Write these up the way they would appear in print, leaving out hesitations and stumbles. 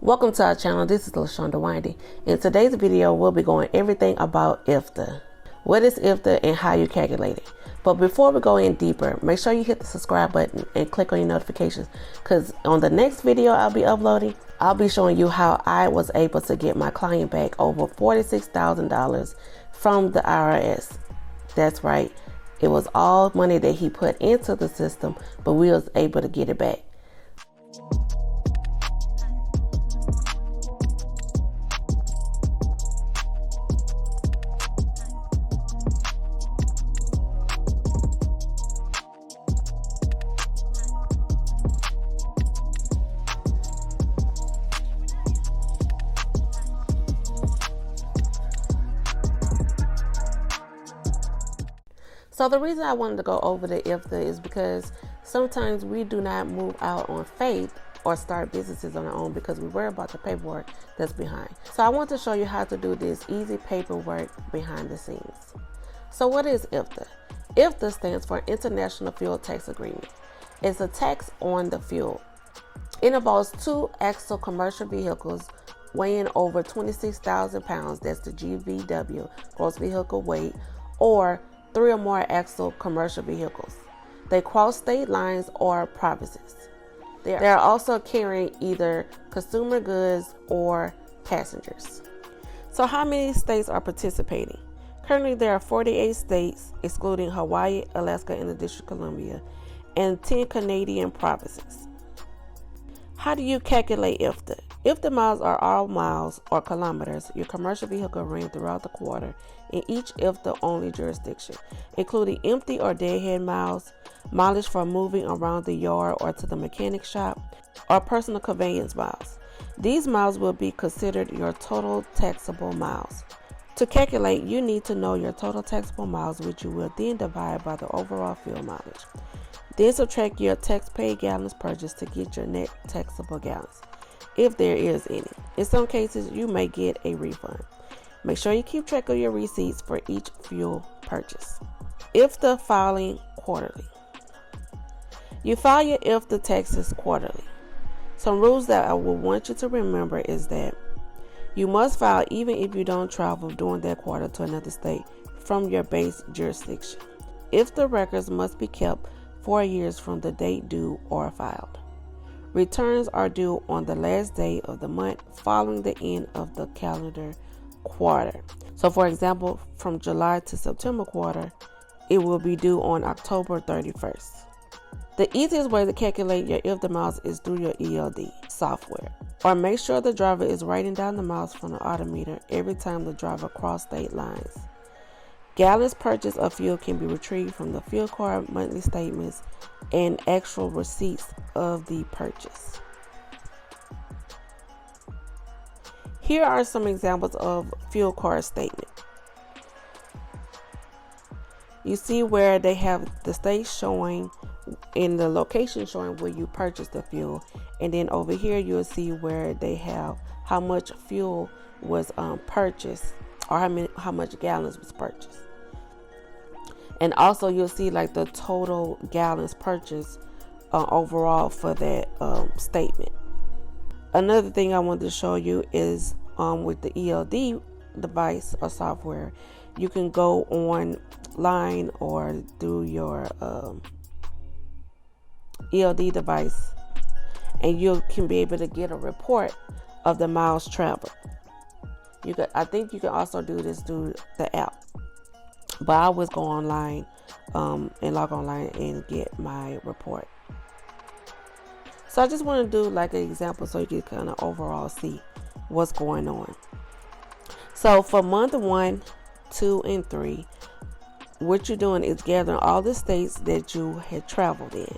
Welcome to our channel. This is LaShonda Windy. In today's video, we'll be going everything about IFTA. What is IFTA and how you calculate it? But before we go in deeper, make sure you hit the subscribe button and click on your notifications, because on the next video I'll be uploading, I'll be showing you how I was able to get my client back over $46,000 from the IRS. That's right. It was all money that he put into the system, but we was able to get it back. So the reason I wanted to go over the IFTA is because sometimes we do not move out on faith or start businesses on our own because we worry about the paperwork that's behind. So I want to show you how to do this easy paperwork behind the scenes. So what is IFTA? IFTA stands for International Fuel Tax Agreement. It's a tax on the fuel. It involves two axle commercial vehicles weighing over 26,000 pounds, that's the GVW, gross vehicle weight, or 3 or more axle commercial vehicles. They cross state lines or provinces. They are also carrying either consumer goods or passengers. So how many states are participating? Currently there are 48 states, excluding Hawaii, Alaska, and the District of Columbia, and 10 Canadian provinces. How do you calculate IFTA? IFTA miles are all miles or kilometers your commercial vehicle ran throughout the quarter in each IFTA-only jurisdiction, including empty or deadhead miles, mileage for moving around the yard or to the mechanic shop, or personal conveyance miles. These miles will be considered your total taxable miles. To calculate, you need to know your total taxable miles, which you will then divide by the overall fuel mileage. Then subtract your tax-paid gallons purchased to get your net taxable gallons, if there is any. In some cases, you may get a refund. Make sure you keep track of your receipts for each fuel purchase. IFTA filing quarterly. You file your IFTA taxes quarterly. Some rules that I will want you to remember is that you must file even if you don't travel during that quarter to another state from your base jurisdiction. IFTA records must be kept 4 years from the date due or filed. Returns are due on the last day of the month following the end of the calendar quarter. So for example, from July to September quarter, it will be due on October 31st. The easiest way to calculate your IFTA miles is through your ELD software, or make sure the driver is writing down the miles from the odometer every time the driver crosses state lines. Gallons purchased of fuel can be retrieved from the fuel card monthly statements and actual receipts of the purchase. Here are some examples of fuel card statement. You see where they have the state showing in the location showing where you purchased the fuel, and then over here you'll see where they have how much fuel was purchased, or how much gallons was purchased. And also you'll see like the total gallons purchased overall for that statement. Another thing I wanted to show you is with the ELD device or software, you can go online or through your ELD device, and you can be able to get a report of the miles traveled. I think you can also do this through the app, but I always go online and log online and get my report. So I just want to do like an example so you can kind of overall see what's going on. So for month 1, 2, and 3, what you're doing is gathering all the states that you had traveled in,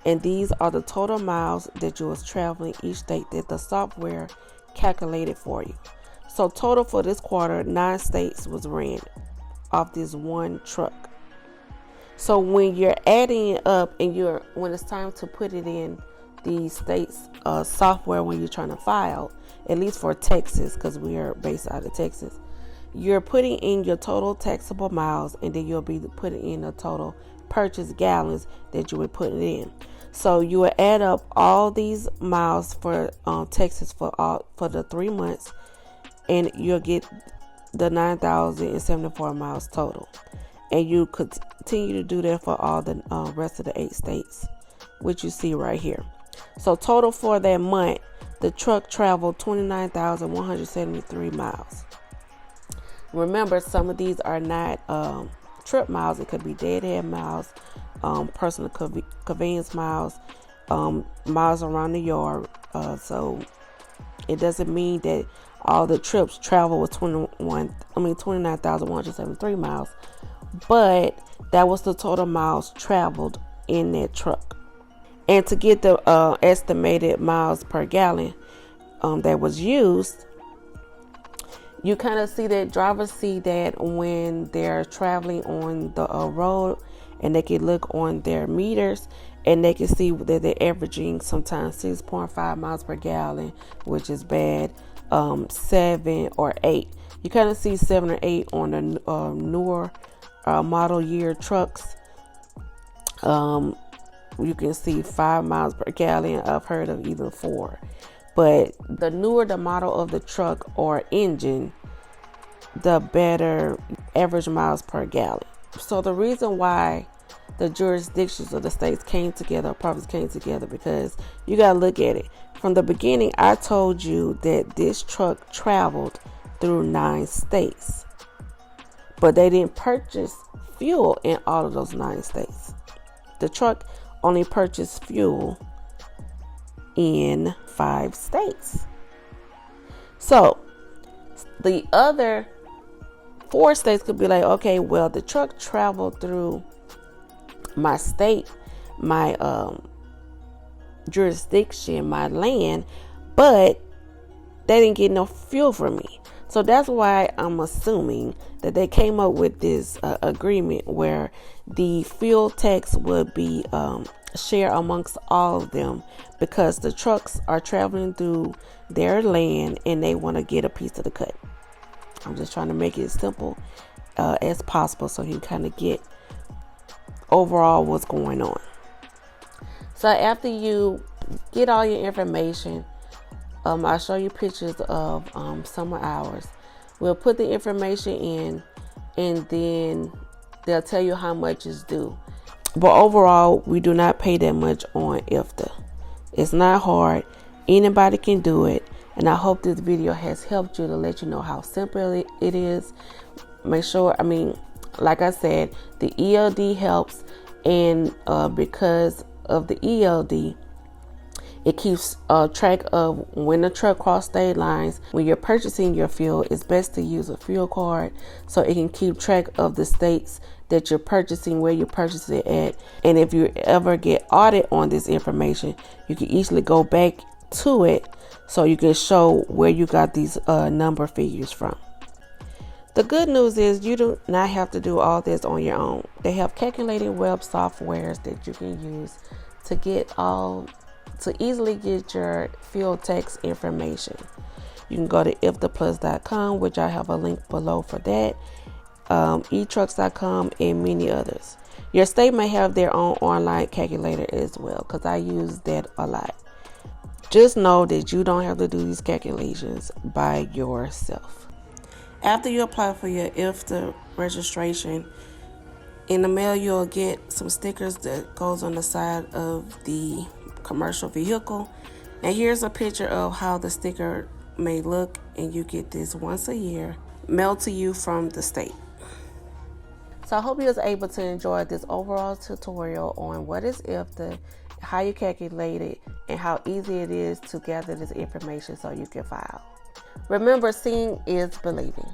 and these are the total miles that you was traveling each state that the software calculated for you. So total for this quarter, 9 states was ran off this one truck. So when you're adding it up and when it's time to put it in the state's software, when you're trying to file, at least for Texas, because we are based out of Texas, you're putting in your total taxable miles, and then you'll be putting in the total purchase gallons that you would put it in. So you will add up all these miles for Texas for the 3 months, and you'll get the 9,074 miles total. And you continue to do that for all the rest of the 8 states, which you see right here. So total for that month, the truck traveled 29,173 miles. Remember, some of these are not trip miles. It could be deadhead miles, personal convenience miles, miles around the yard. So it doesn't mean that all the trips travel with 29,173 miles, but that was the total miles traveled in that truck. And to get the estimated miles per gallon that was used, you kind of see that drivers see that when they're traveling on the road, and they can look on their meters and they can see that they're averaging sometimes 6.5 miles per gallon, which is bad, 7 or 8. You kind of see 7 or 8 on the newer model year trucks. You can see 5 miles per gallon. I've heard of even 4. But the newer the model of the truck or engine, the better average miles per gallon. So the reason why the jurisdictions of the states came together, provinces came together, because you got to look at it. From the beginning, I told you that this truck traveled through 9 states. But they didn't purchase fuel in all of those 9 states. The truck only purchased fuel in 5 states. So the other 4 states could be like, okay, well, the truck traveled through my state, my jurisdiction, my land, but they didn't get no fuel from me. So that's why I'm assuming that they came up with this agreement where the fuel tax would be shared amongst all of them, because the trucks are traveling through their land and they want to get a piece of the cut. I'm just trying to make it as simple as possible so you can kind of get overall what's going on. So after you get all your information, I'll show you pictures of summer hours. We'll put the information in, and then they'll tell you how much is due. But overall, we do not pay that much on IFTA. It's not hard. Anybody can do it. And I hope this video has helped you to let you know how simple it is. Make sure, like I said, the ELD helps. And because of the ELD, it keeps track of when the truck crosses state lines. When you're purchasing your fuel, it's best to use a fuel card so it can keep track of the states that you're purchasing, where you purchase it at. And if you ever get audited on this information, you can easily go back to it so you can show where you got these number figures from. The good news is you do not have to do all this on your own. They have calculating web softwares that you can use to easily get your fuel tax information. You can go to iftaplus.com, which I have a link below for that, etrucks.com, and many others. Your state may have their own online calculator as well, because I use that a lot. Just know that you don't have to do these calculations by yourself. After you apply for your IFTA registration, in the mail you'll get some stickers that goes on the side of the commercial vehicle. And here's a picture of how the sticker may look, and you get this once a year mailed to you from the state. So I hope you was able to enjoy this overall tutorial on what is IFTA, how you calculate it, and how easy it is to gather this information so you can file. Remember, seeing is believing.